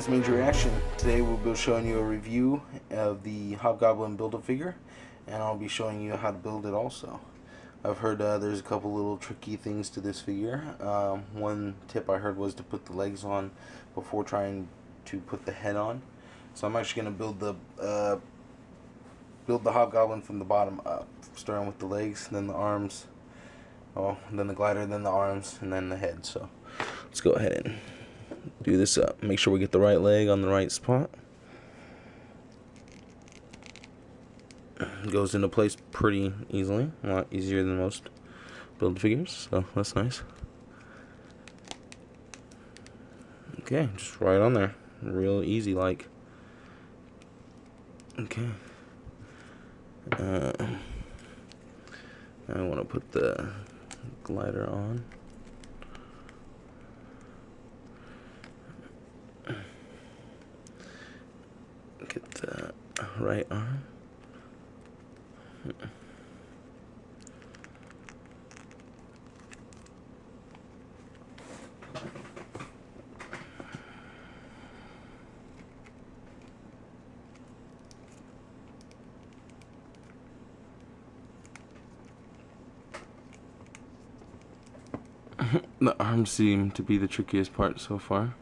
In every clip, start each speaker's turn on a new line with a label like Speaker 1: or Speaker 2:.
Speaker 1: guys, Major Reaction. Today we'll be showing you a review of the Hobgoblin Build-A-Figure, and I'll be showing you how to build it also. I've heard there's a couple little tricky things to this figure. One tip I heard was to put the legs on before trying to put the head on. So I'm actually going to build the Hobgoblin from the bottom up, starting with the legs, then the arms, then the glider, then the arms, and then the head. So let's go ahead and do this up. Make sure we get the right leg on the right spot. It goes into place pretty easily, a lot easier than most build figures, so that's nice. Okay, just right on there, real easy like. Okay. I want to put the glider on. Get the right arm. The arms seem to be the trickiest part so far.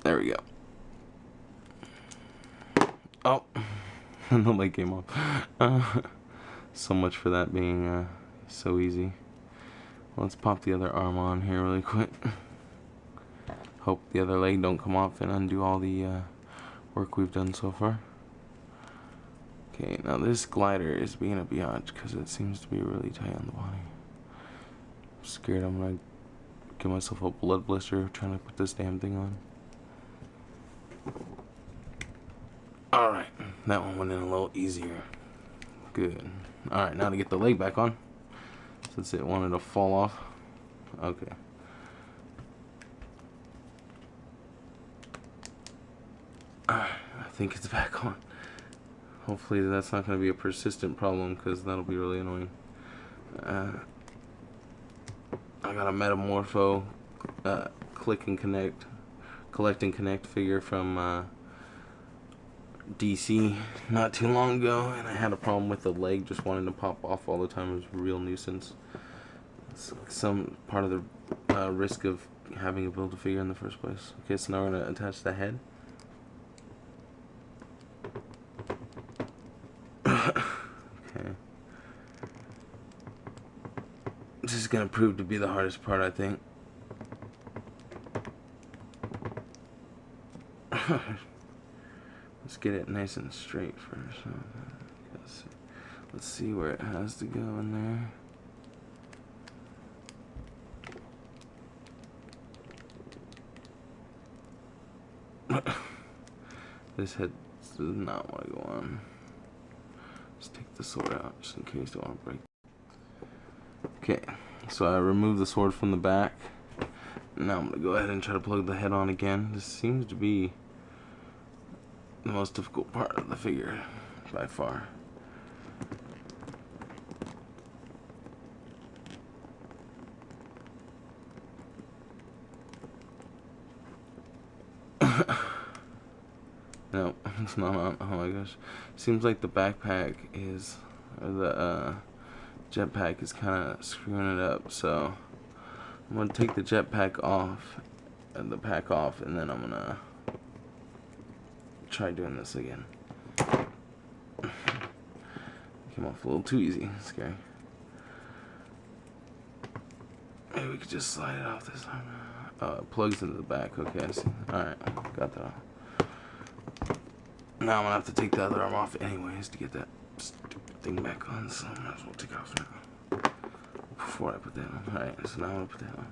Speaker 1: There we go. Oh, and the leg came off. So much for that being so easy. Let's pop the other arm on here really quick. Hope the other leg don't come off and undo all the work we've done so far. Okay, now this glider is being a biatch because it seems to be really tight on the body. I'm scared I'm gonna give myself a blood blister trying to put this damn thing on. Alright, that one went in a little easier. Good. Alright, now to get the leg back on, since it wanted to fall off. Okay. Alright, I think it's back on. Hopefully that's not going to be a persistent problem, because that'll be really annoying. I got a Metamorpho collect and connect figure from DC not too long ago, and I had a problem with the leg just wanting to pop off all the time. It was a real nuisance. It's some part of the risk of having a Build-A-Figure in the first place. Okay, so now we're going to attach the head. Okay. This is going to prove to be the hardest part, I think. Let's get it nice and straight first. Let's see where it has to go in there. This head does not want to go on. Let's take the sword out just in case I don't want to break. Okay, so I removed the sword from the back. Now I'm going to go ahead and try to plug the head on again. This seems to be the most difficult part of the figure by far. No, it's not on. Oh my gosh. Seems like the backpack is, or the jetpack is kind of screwing it up, so I'm going to take the jetpack off, and the pack off, and then I'm going to try doing this again. Came off a little too easy. Scary. Maybe we could just slide it off this time. It plugs into the back. Okay, I see. Alright, got that off. Now I'm gonna have to take the other arm off anyways to get that stupid thing back on, so I might as well take it off now before I put that on. Alright, so now I'm gonna put that on.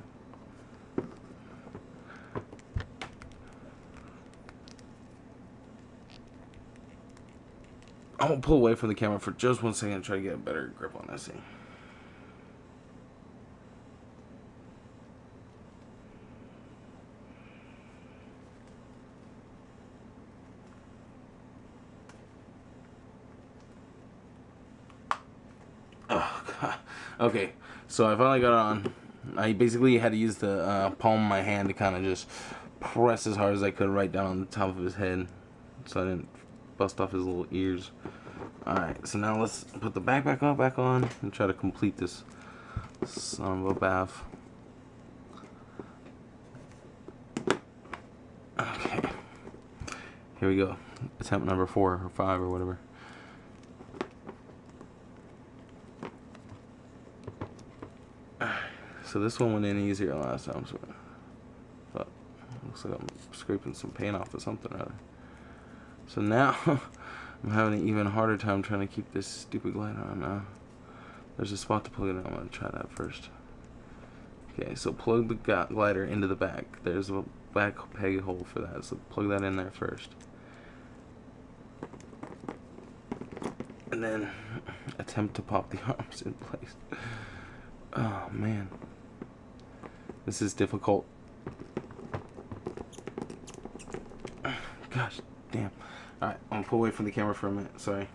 Speaker 1: I'm gonna pull away from the camera for just 1 second and try to get a better grip on this thing. Oh, God. Okay, so I finally got it on. I basically had to use the palm of my hand to kind of just press as hard as I could right down on the top of his head, so I didn't bust off his little ears. Alright, so now let's put the backpack back on and try to complete this son of a bath. Okay, here we go. Attempt number 4 or 5 or whatever. So this one went in easier last time, so but looks like I'm scraping some paint off of something or other. So now I'm having an even harder time trying to keep this stupid glider on now. There's a spot to plug it in. I'm going to try that first. Okay, so plug the glider into the back. There's a back peg hole for that, so plug that in there first. And then attempt to pop the arms in place. Oh man, this is difficult. Gosh damn. Alright, I'm gonna pull away from the camera for a minute, sorry.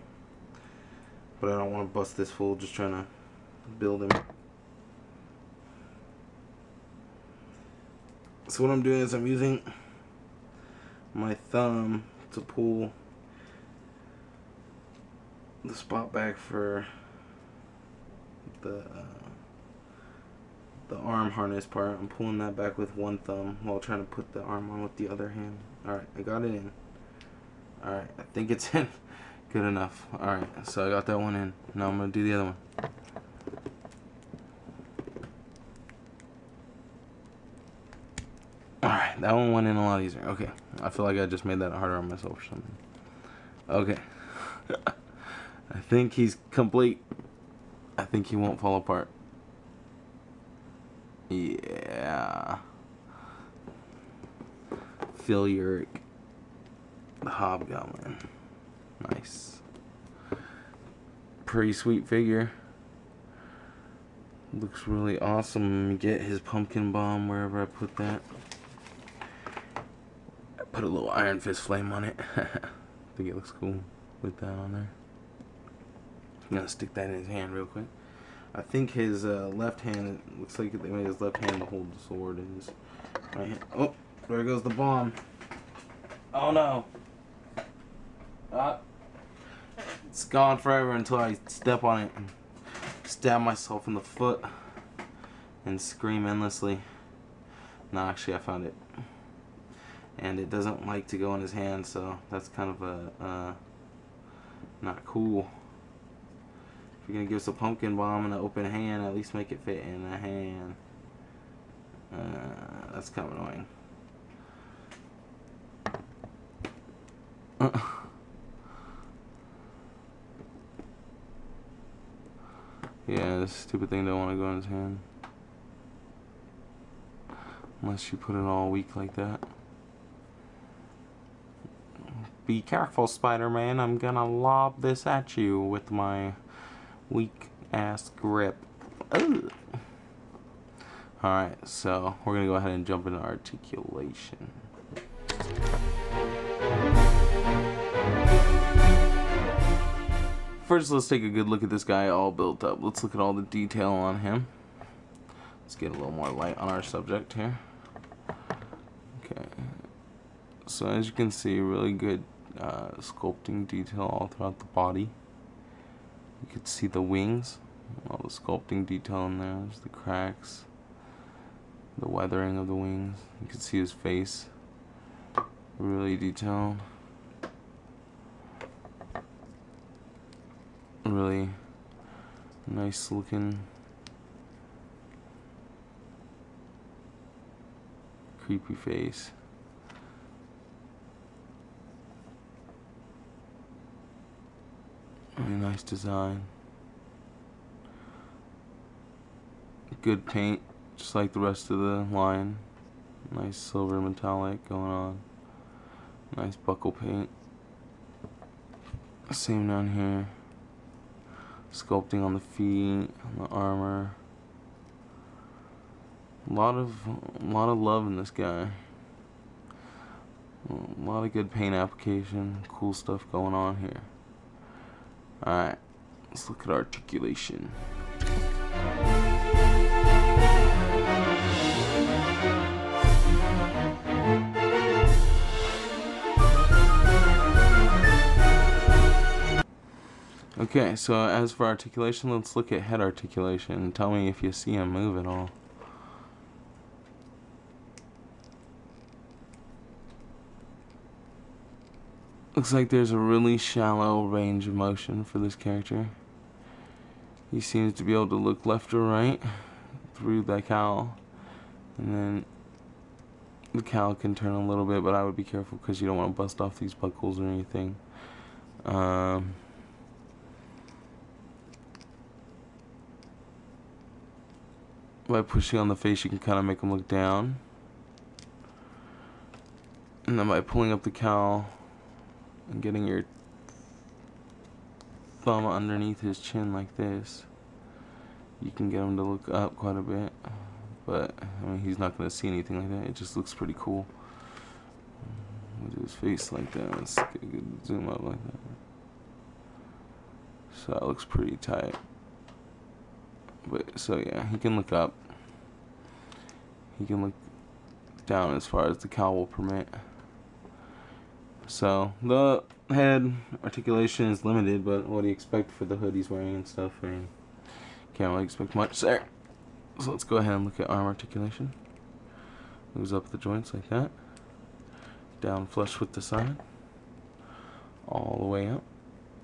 Speaker 1: But I don't want to bust this fool just trying to build him. So what I'm doing is I'm using my thumb to pull the spot back for the arm harness part. I'm pulling that back with one thumb while trying to put the arm on with the other hand. Alright, I got it in. Alright, I think it's in. Good enough. Alright, so I got that one in. Now I'm going to do the other one. Alright, that one went in a lot easier. Okay, I feel like I just made that harder on myself or something. Okay. I think he's complete. I think he won't fall apart. Yeah. Phil the Hobgoblin. Nice. Pretty sweet figure. Looks really awesome. Let me get his pumpkin bomb wherever I put that. I put a little Iron Fist flame on it. I think it looks cool with that on there. I'm gonna stick that in his hand real quick. I think his left hand, it looks like they made his left hand to hold the sword in his right hand. Oh, there goes the bomb. Oh no. It's gone forever until I step on it and stab myself in the foot and scream endlessly. No, actually I found it. And it doesn't like to go in his hand, so that's kind of a not cool. If you're gonna give us a pumpkin bomb in an open hand, at least make it fit in a hand. That's kind of annoying. Yeah, this stupid thing don't want to go in his hand. Unless you put it all weak like that. Be careful, Spider-Man. I'm gonna lob this at you with my weak ass grip. Alright, so we're gonna go ahead and jump into articulation. First, let's take a good look at this guy all built up. Let's look at all the detail on him. Let's get a little more light on our subject here. Okay. So as you can see, really good sculpting detail all throughout the body. You could see the wings, all the sculpting detail in there. There's the cracks, the weathering of the wings. You can see his face, really detailed. Really nice looking. Creepy face. Really nice design. Good paint, just like the rest of the line. Nice silver metallic going on. Nice buckle paint. Same down here. Sculpting on the feet, on the armor. A lot of love in this guy. A lot of good paint application. Cool stuff going on here. Alright, let's look at articulation. Okay, so as for articulation, let's look at head articulation. Tell me if you see him move at all. Looks like there's a really shallow range of motion for this character. He seems to be able to look left or right through that cowl, and then the cowl can turn a little bit, but I would be careful because you don't want to bust off these buckles or anything. By pushing on the face, you can kind of make him look down, and then by pulling up the cowl and getting your thumb underneath his chin like this, you can get him to look up quite a bit. But I mean, he's not going to see anything like that. It just looks pretty cool. We'll do his face like that. Let's get a good zoom up like that. So that looks pretty tight. But so yeah, he can look up. He can look down as far as the cowl will permit. So the head articulation is limited, but what do you expect for the hood he's wearing and stuff? I mean, can't really expect much there. So let's go ahead and look at arm articulation. Moves up the joints like that. Down flush with the side. All the way up.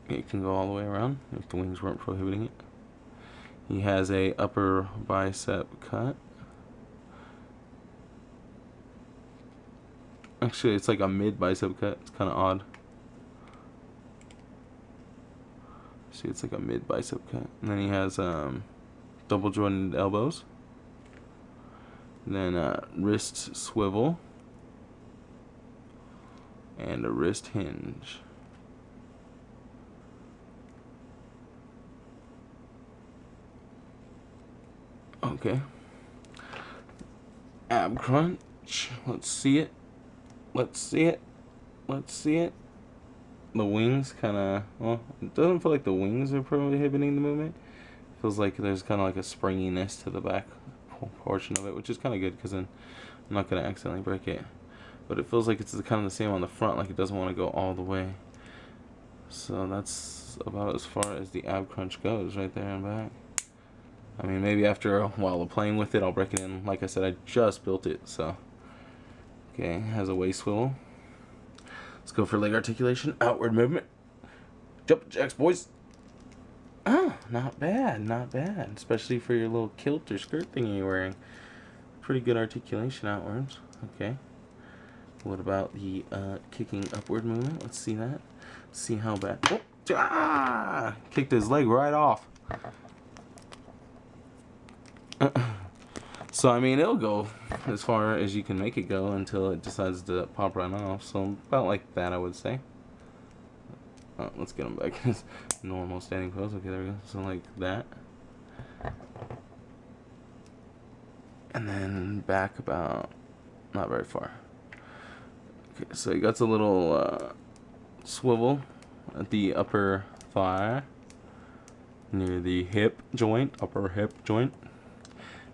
Speaker 1: It can go all the way around if the wings weren't prohibiting it. He has a upper bicep cut. Actually, it's like a mid bicep cut. It's kind of odd. See, it's like a mid bicep cut. And then he has double jointed elbows. And then wrist swivel. And a wrist hinge. Okay. Ab crunch. Let's see it. Let's see it. Let's see it. The wings kind of, well, it doesn't feel like the wings are prohibiting the movement. It feels like there's kind of like a springiness to the back portion of it, which is kind of good because then I'm not going to accidentally break it. But it feels like it's kind of the same on the front, like it doesn't want to go all the way. So that's about as far as the ab crunch goes right there and back. I mean, maybe after a while of playing with it, I'll break it in. Like I said, I just built it, so. Okay, has a waist swivel. Let's go for leg articulation. Outward movement. Jump jacks, boys. Oh, not bad, not bad. Especially for your little kilt or skirt thing you're wearing. Pretty good articulation outwards. Okay. What about the kicking upward movement? Let's see that. See how bad. Oh, ah! Kicked his leg right off. So I mean, it'll go as far as you can make it go until it decides to pop right off. So about like that, I would say. Let's get him back in his normal standing pose. Okay, there we go. So like that. And then back about not very far. Okay, so he got a little swivel at the upper thigh near the hip joint, upper hip joint.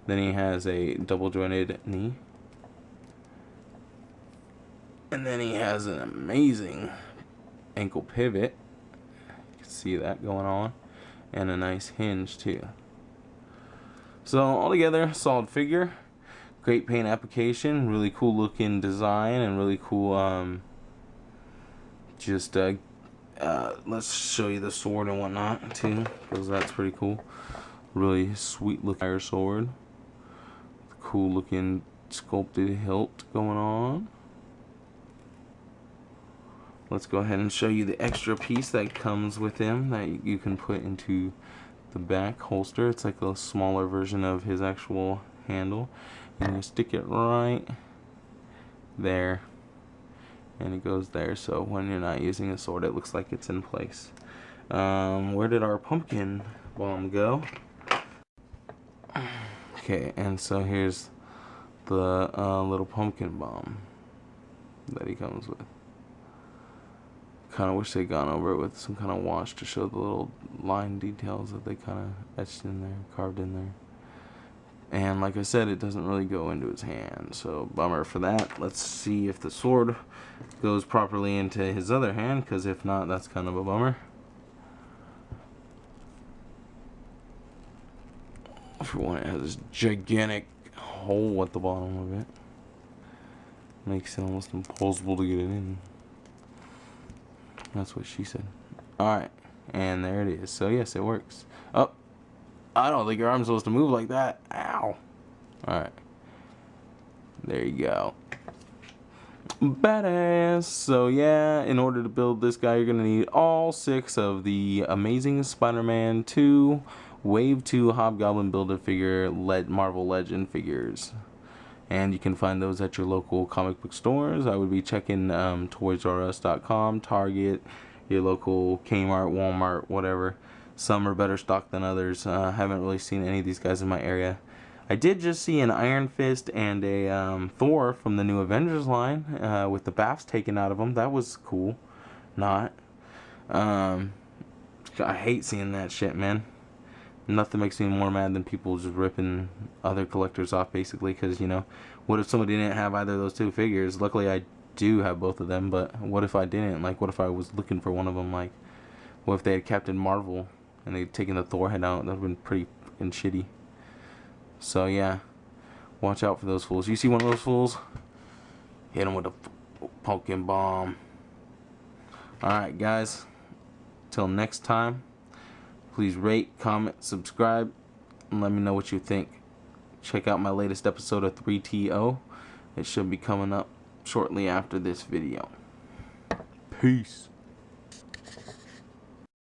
Speaker 1: Then he has a double jointed knee. And then he has an amazing ankle pivot. You can see that going on. And a nice hinge too. So altogether, solid figure. Great paint application. Really cool looking design and really cool let's show you the sword and whatnot too, because that's pretty cool. Really sweet looking fire sword. Cool looking sculpted hilt going on. Let's go ahead and show you the extra piece that comes with him that you can put into the back holster. It's like a smaller version of his actual handle, and you stick it right there, and it goes there, so when you're not using a sword it looks like it's in place. Where did our pumpkin bomb go? Okay, and so here's the little pumpkin bomb that he comes with. Kind of wish they'd gone over it with some kind of wash to show the little line details that they kind of etched in there, carved in there. And like I said, it doesn't really go into his hand, so bummer for that. Let's see if the sword goes properly into his other hand, because if not, that's kind of a bummer. For one, it has this gigantic hole at the bottom of it. Makes it almost impossible to get it in. That's what she said. Alright, and there it is. So yes, it works. Oh, I don't think your arm's supposed to move like that. Ow. Alright. There you go. Badass. So yeah, in order to build this guy, you're going to need all 6 of the Amazing Spider-Man 2 Wave 2 Hobgoblin Build-A-Figure Marvel Legend figures. And you can find those at your local comic book stores. I would be checking ToysRUs.com, Target, your local Kmart, Walmart, whatever. Some are better stocked than others. I haven't really seen any of these guys in my area. I did just see an Iron Fist and a Thor from the new Avengers line with the baths taken out of them. That was cool. Not. I hate seeing that shit, man. Nothing makes me more mad than people just ripping other collectors off, basically, because, you know, what if somebody didn't have either of those 2 figures? Luckily, I do have both of them, but what if I didn't? Like, what if I was looking for one of them? Like, what if they had Captain Marvel and they'd taken the Thor head out? That would have been pretty and shitty. So, yeah, watch out for those fools. You see one of those fools? Hit them with a pumpkin bomb. Alright, guys, till next time. Please rate, comment, subscribe, and let me know what you think. Check out my latest episode of 3TO. It should be coming up shortly after this video. Peace.